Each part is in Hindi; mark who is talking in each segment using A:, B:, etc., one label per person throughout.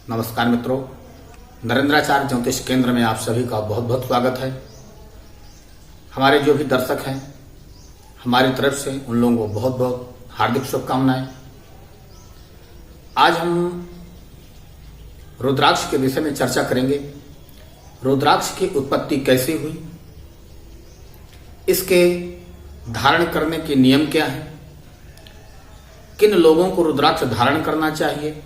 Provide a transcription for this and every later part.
A: नमस्कार मित्रों, नरेंद्राचार्य ज्योतिष केंद्र में आप सभी का बहुत बहुत स्वागत है। हमारे जो भी दर्शक हैं, हमारी तरफ से उन लोगों को बहुत बहुत हार्दिक शुभकामनाएं। आज हम रुद्राक्ष के विषय में चर्चा करेंगे। रुद्राक्ष की उत्पत्ति कैसे हुई, इसके धारण करने के नियम क्या हैं, किन लोगों को रुद्राक्ष धारण करना चाहिए,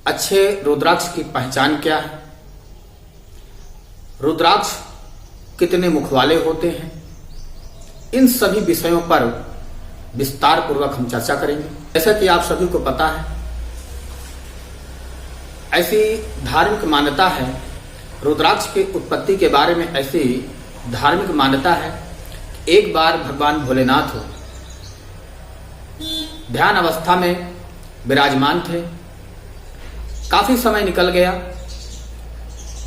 A: अच्छे रुद्राक्ष की पहचान क्या है, रुद्राक्ष कितने मुख वाले होते हैं, इन सभी विषयों पर विस्तार पूर्वक हम चर्चा करेंगे। जैसा कि आप सभी को पता है, ऐसी धार्मिक मान्यता है, रुद्राक्ष की उत्पत्ति के बारे में ऐसी धार्मिक मान्यता है। एक बार भगवान भोलेनाथ ध्यान अवस्था में विराजमान थे। काफी समय निकल गया।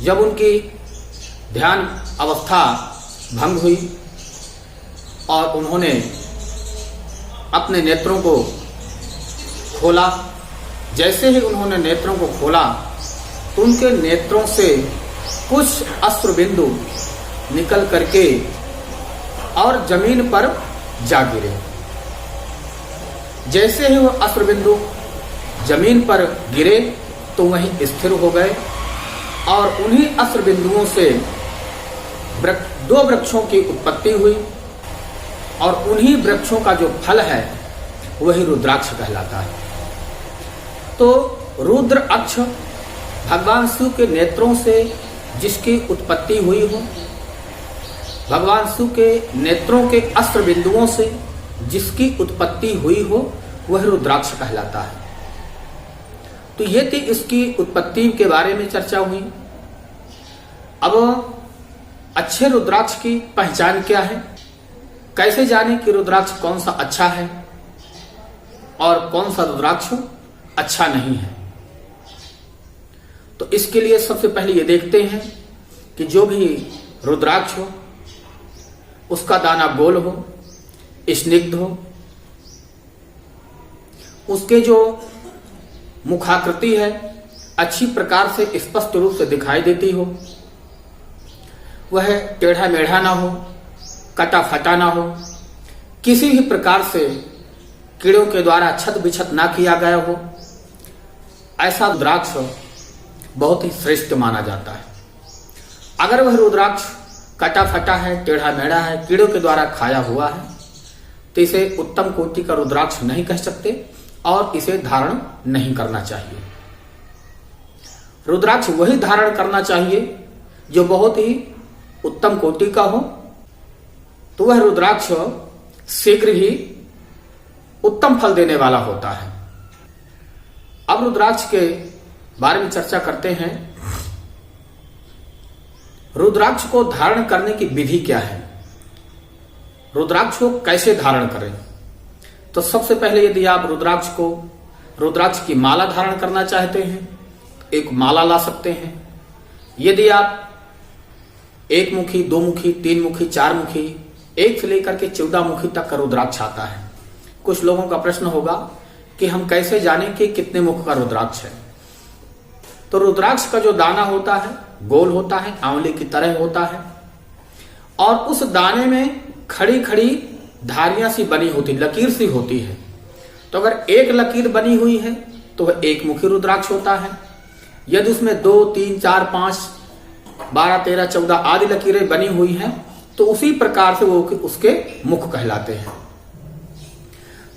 A: जब उनकी ध्यान अवस्था भंग हुई और उन्होंने अपने नेत्रों को खोला, जैसे ही उन्होंने नेत्रों को खोला तो उनके नेत्रों से कुछ अश्रु बिंदु निकल करके और जमीन पर जा गिरे। जैसे ही वह अश्रु बिंदु जमीन पर गिरे तो वहीं स्थिर हो गए और उन्हीं अश्रु बिंदुओं से दो वृक्षों की उत्पत्ति हुई और उन्हीं वृक्षों का जो फल है वही रुद्राक्ष कहलाता है। तो रुद्र अक्ष भगवान शिव के नेत्रों से जिसकी उत्पत्ति हुई हो, भगवान शिव के नेत्रों के अश्रु बिंदुओं से जिसकी उत्पत्ति हुई हो, वह रुद्राक्ष कहलाता है। तो ये थी इसकी उत्पत्ति के बारे में चर्चा हुई। अब अच्छे रुद्राक्ष की पहचान क्या है, कैसे जाने कि रुद्राक्ष कौन सा अच्छा है और कौन सा रुद्राक्ष अच्छा नहीं है। तो इसके लिए सबसे पहले ये देखते हैं कि जो भी रुद्राक्ष हो उसका दाना गोल हो, स्निग्ध हो, उसके जो मुखाकृति है अच्छी प्रकार से स्पष्ट रूप से दिखाई देती हो, वह टेढ़ा मेढ़ा ना हो, कटा फटा ना हो, किसी भी प्रकार से कीड़ों के द्वारा छत बिछत ना किया गया हो, ऐसा रुद्राक्ष बहुत ही श्रेष्ठ माना जाता है। अगर वह रुद्राक्ष कटा फटा है, टेढ़ा मेढ़ा है, कीड़ों के द्वारा खाया हुआ है, तो इसे उत्तम कोटि का रुद्राक्ष नहीं कह सकते और इसे धारण नहीं करना चाहिए। रुद्राक्ष वही धारण करना चाहिए जो बहुत ही उत्तम कोटि का हो, तो वह रुद्राक्ष शीघ्र ही उत्तम फल देने वाला होता है। अब रुद्राक्ष के बारे में चर्चा करते हैं। रुद्राक्ष को धारण करने की विधि क्या है, रुद्राक्ष को कैसे धारण करें। तो सबसे पहले यदि आप रुद्राक्ष की माला धारण करना चाहते हैं, एक माला ला सकते हैं। यदि आप एक मुखी, दो मुखी, तीन मुखी, चार मुखी, एक से लेकर के 14 मुखी तक का रुद्राक्ष आता है। कुछ लोगों का प्रश्न होगा कि हम कैसे जानें कि कितने मुख का रुद्राक्ष है। तो रुद्राक्ष का जो दाना होता है गोल होता है, आंवले की तरह होता है और उस दाने में खड़ी खड़ी धारियां सी बनी होती, लकीर सी होती है। तो अगर एक लकीर बनी हुई है तो वह एक मुखी रुद्राक्ष होता है। यदि उसमें 2, 3, 4, 5, 12, 13, 14 आदि लकीरें बनी हुई हैं तो उसी प्रकार से वो उसके मुख कहलाते हैं।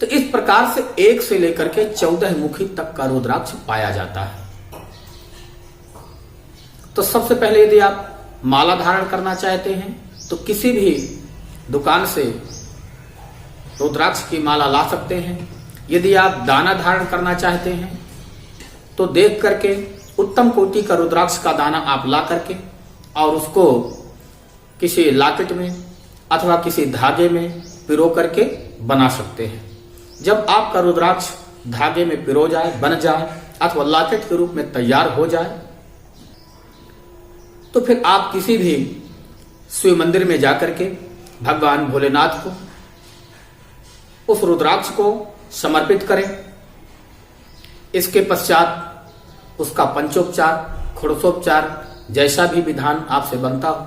A: तो इस प्रकार से 1 से लेकर के 14 मुखी तक का रुद्राक्ष पाया जाता है। तो सबसे पहले यदि आप माला धारण करना चाहते हैं तो किसी भी दुकान से रुद्राक्ष की माला ला सकते हैं। यदि आप दाना धारण करना चाहते हैं तो देख करके उत्तम कोटि का रुद्राक्ष का दाना आप ला करके और उसको किसी लॉकेट में अथवा किसी धागे में पिरो करके बना सकते हैं। जब आपका रुद्राक्ष धागे में पिरो जाए, बन जाए अथवा लॉकेट के रूप में तैयार हो जाए तो फिर आप किसी भी शिव मंदिर में जाकर के भगवान भोलेनाथ को उस रुद्राक्ष को समर्पित करें। इसके पश्चात उसका पंचोपचार, षोडशोपचार जैसा भी विधान आपसे बनता हो,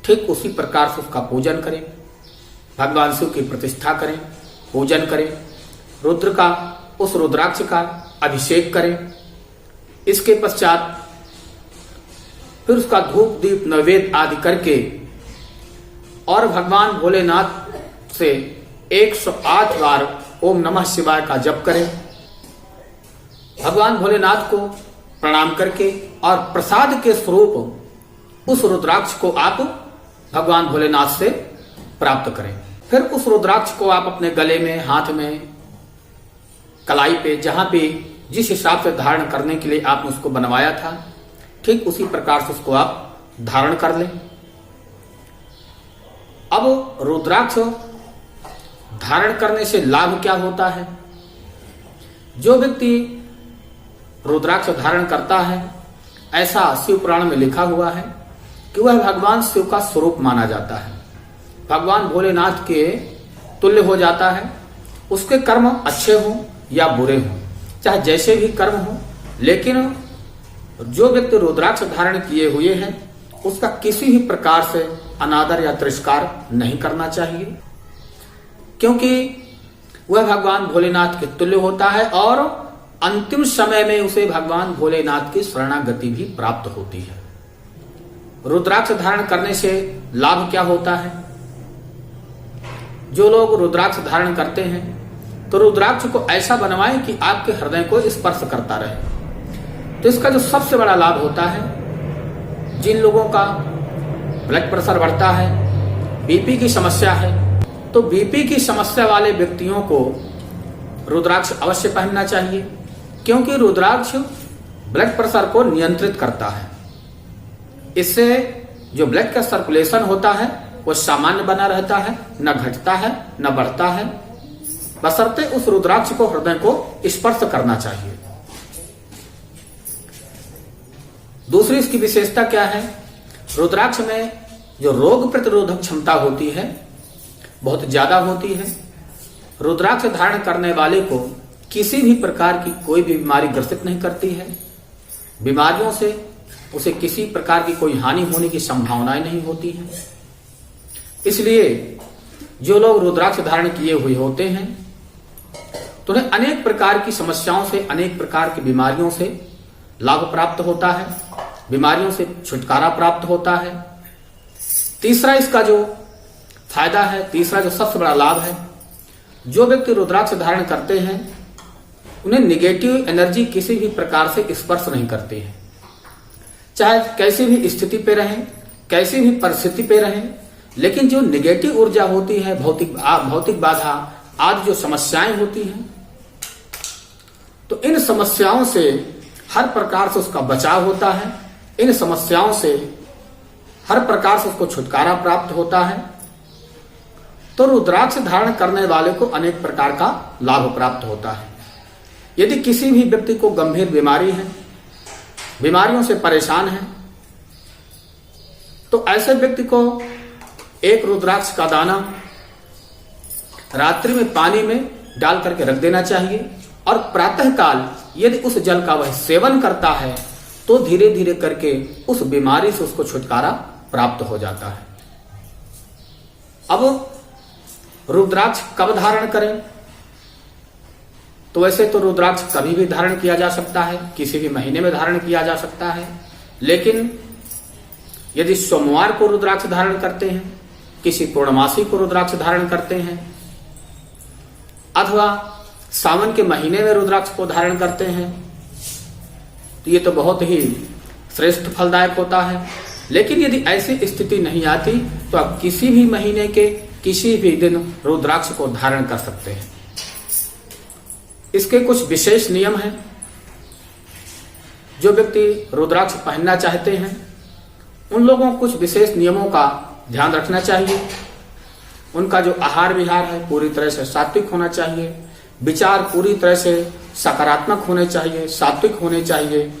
A: ठीक उसी प्रकार से उसका पूजन करें। भगवान शिव की प्रतिष्ठा करें, पूजन करें। रुद्र का, उस रुद्राक्ष का अभिषेक करें। इसके पश्चात फिर उसका धूप दीप नैवेद्य आदि करके और भगवान भोलेनाथ से 108 बार ओम नमः शिवाय का जप करें। भगवान भोलेनाथ को प्रणाम करके और प्रसाद के स्वरूप उस रुद्राक्ष को आप भगवान भोलेनाथ से प्राप्त करें। फिर उस रुद्राक्ष को आप अपने गले में, हाथ में, कलाई पे, जहां पे जिस हिसाब से धारण करने के लिए आपने उसको बनवाया था, ठीक उसी प्रकार से उसको आप धारण कर लें। अब रुद्राक्ष धारण करने से लाभ क्या होता है? जो व्यक्ति रुद्राक्ष धारण करता है, ऐसा शिव पुराण में लिखा हुआ है कि वह भगवान शिव का स्वरूप माना जाता है, भगवान भोलेनाथ के तुल्य हो जाता है। उसके कर्म अच्छे हों या बुरे हों, चाहे जैसे भी कर्म हो, लेकिन जो व्यक्ति रुद्राक्ष धारण किए हुए हैं उसका किसी भी प्रकार से अनादर या तिरस्कार नहीं करना चाहिए, क्योंकि वह भगवान भोलेनाथ के तुल्य होता है और अंतिम समय में उसे भगवान भोलेनाथ की शरणागति भी प्राप्त होती है। रुद्राक्ष धारण करने से लाभ क्या होता है? जो लोग रुद्राक्ष धारण करते हैं तो रुद्राक्ष को ऐसा बनवाएं कि आपके हृदय को स्पर्श करता रहे। तो इसका जो सबसे बड़ा लाभ होता है, जिन लोगों का ब्लड प्रेशर बढ़ता है, बीपी की समस्या है, तो बीपी की समस्या वाले व्यक्तियों को रुद्राक्ष अवश्य पहनना चाहिए, क्योंकि रुद्राक्ष ब्लड प्रेशर को नियंत्रित करता है। इससे जो ब्लड का सर्कुलेशन होता है वो सामान्य बना रहता है, न घटता है न बढ़ता है, बशर्ते उस रुद्राक्ष को हृदय को स्पर्श करना चाहिए। दूसरी इसकी विशेषता क्या है? रुद्राक्ष में जो रोग प्रतिरोधक क्षमता होती है बहुत ज्यादा होती है। रुद्राक्ष धारण करने वाले को किसी भी प्रकार की कोई भी बीमारी ग्रसित नहीं करती है। बीमारियों से उसे किसी प्रकार की कोई हानि होने की संभावनाएं नहीं होती हैं। इसलिए जो लोग रुद्राक्ष धारण किए हुए होते हैं तो उन्हें अनेक प्रकार की समस्याओं से, अनेक प्रकार की बीमारियों से लाभ प्राप्त होता है, बीमारियों से छुटकारा प्राप्त होता है। तीसरा इसका जो फायदा है, तीसरा जो सबसे बड़ा लाभ है, जो व्यक्ति रुद्राक्ष धारण करते हैं उन्हें निगेटिव एनर्जी किसी भी प्रकार से स्पर्श नहीं करती है। चाहे कैसी भी स्थिति पे रहें, कैसी भी परिस्थिति पे रहें, लेकिन जो निगेटिव ऊर्जा होती है, भौतिक बाधा आदि जो समस्याएं होती हैं, तो इन समस्याओं से हर प्रकार से उसका बचाव होता है। इन समस्याओं से हर प्रकार से उसको छुटकारा प्राप्त होता है। तो रुद्राक्ष धारण करने वाले को अनेक प्रकार का लाभ प्राप्त होता है। यदि किसी भी व्यक्ति को गंभीर बीमारी है, बीमारियों से परेशान है, तो ऐसे व्यक्ति को एक रुद्राक्ष का दाना रात्रि में पानी में डाल करके रख देना चाहिए और प्रातः काल यदि उस जल का वह सेवन करता है तो धीरे धीरे करके उस बीमारी से उसको छुटकारा प्राप्त हो जाता है। अब रुद्राक्ष कब धारण करें? तो वैसे तो रुद्राक्ष कभी भी धारण किया जा सकता है, किसी भी महीने में धारण किया जा सकता है, लेकिन यदि सोमवार को रुद्राक्ष धारण करते हैं, किसी पूर्णमासी को रुद्राक्ष धारण करते हैं, अथवा सावन के महीने में रुद्राक्ष को धारण करते हैं, तो ये तो बहुत ही श्रेष्ठ फलदायक होता है। लेकिन यदि ऐसी स्थिति नहीं आती तो आप किसी भी महीने के किसी भी दिन रुद्राक्ष को धारण कर सकते हैं। इसके कुछ विशेष नियम हैं। जो व्यक्ति रुद्राक्ष पहनना चाहते हैं उन लोगों को कुछ विशेष नियमों का ध्यान रखना चाहिए। उनका जो आहार विहार है पूरी तरह से सात्विक होना चाहिए, विचार पूरी तरह से सकारात्मक होने चाहिए, सात्विक होने चाहिए।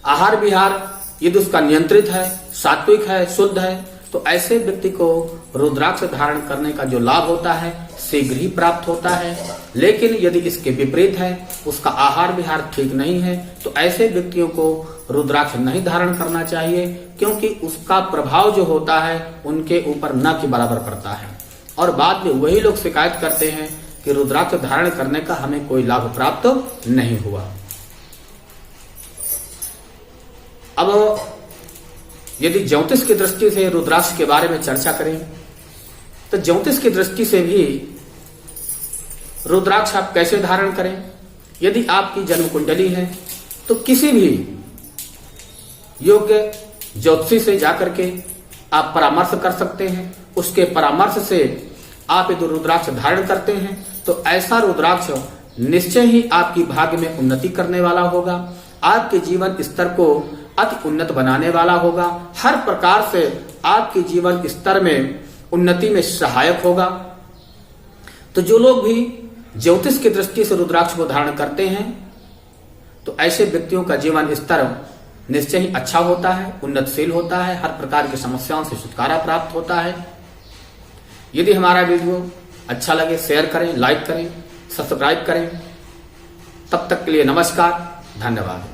A: आहार विहार यदि उसका नियंत्रित है, सात्विक है, शुद्ध है, तो ऐसे व्यक्ति को रुद्राक्ष धारण करने का जो लाभ होता है शीघ्र ही प्राप्त होता है। लेकिन यदि इसके विपरीत है, उसका आहार विहार ठीक नहीं है, तो ऐसे व्यक्तियों को रुद्राक्ष नहीं धारण करना चाहिए, क्योंकि उसका प्रभाव जो होता है उनके ऊपर न के बराबर पड़ता है। और बाद में वही लोग शिकायत करते हैं कि रुद्राक्ष धारण करने का हमें कोई लाभ प्राप्त नहीं हुआ। अब यदि ज्योतिष की दृष्टि से रुद्राक्ष के बारे में चर्चा करें, तो ज्योतिष की दृष्टि से भी रुद्राक्ष आप कैसे धारण करें। यदि आपकी जन्म कुंडली है तो किसी भी योग्य ज्योतिषी से जाकर के आप परामर्श कर सकते हैं। उसके परामर्श से आप यदि रुद्राक्ष धारण करते हैं तो ऐसा रुद्राक्ष निश्चय ही आपकी भाग्य में उन्नति करने वाला होगा, आपके जीवन स्तर को अति उन्नत बनाने वाला होगा, हर प्रकार से आपके जीवन स्तर में उन्नति में सहायक होगा। तो जो लोग भी ज्योतिष की दृष्टि से रुद्राक्ष को धारण करते हैं तो ऐसे व्यक्तियों का जीवन स्तर निश्चय ही अच्छा होता है, उन्नतशील होता है, हर प्रकार की समस्याओं से छुटकारा प्राप्त होता है। यदि हमारा वीडियो अच्छा लगे शेयर करें, लाइक करें, सब्सक्राइब करें। तब तक के लिए नमस्कार, धन्यवाद।